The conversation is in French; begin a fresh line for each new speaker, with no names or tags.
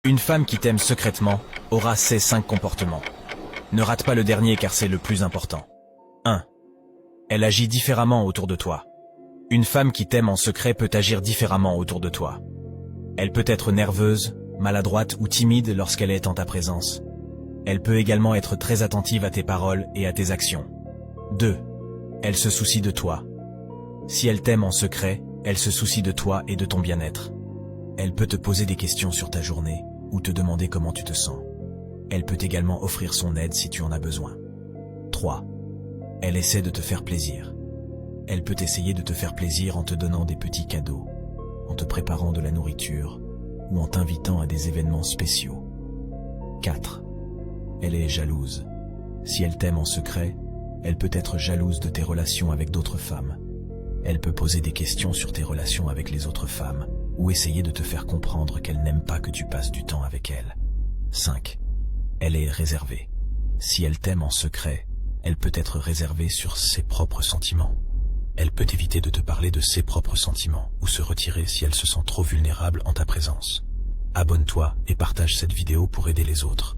Une femme qui t'aime secrètement aura ces 5 comportements. Ne rate pas le dernier car c'est le plus important. 1. Elle agit différemment autour de toi. Une femme qui t'aime en secret peut agir différemment autour de toi. Elle peut être nerveuse, maladroite ou timide lorsqu'elle est en ta présence. Elle peut également être très attentive à tes paroles et à tes actions. 2. Elle se soucie de toi. Si elle t'aime en secret, elle se soucie de toi et de ton bien-être. Elle peut te poser des questions sur ta journée ou te demander comment tu te sens. Elle peut également offrir son aide si tu en as besoin. 3. Elle essaie de te faire plaisir. Elle peut essayer de te faire plaisir en te donnant des petits cadeaux, en te préparant de la nourriture ou en t'invitant à des événements spéciaux. 4. Elle est jalouse. Si elle t'aime en secret, elle peut être jalouse de tes relations avec d'autres femmes. Elle peut poser des questions sur tes relations avec les autres femmes ou essayer de te faire comprendre qu'elle n'aime pas que tu passes du temps avec elle. 5. Elle est réservée. Si elle t'aime en secret, elle peut être réservée sur ses propres sentiments. Elle peut éviter de te parler de ses propres sentiments ou se retirer si elle se sent trop vulnérable en ta présence. Abonne-toi et partage cette vidéo pour aider les autres.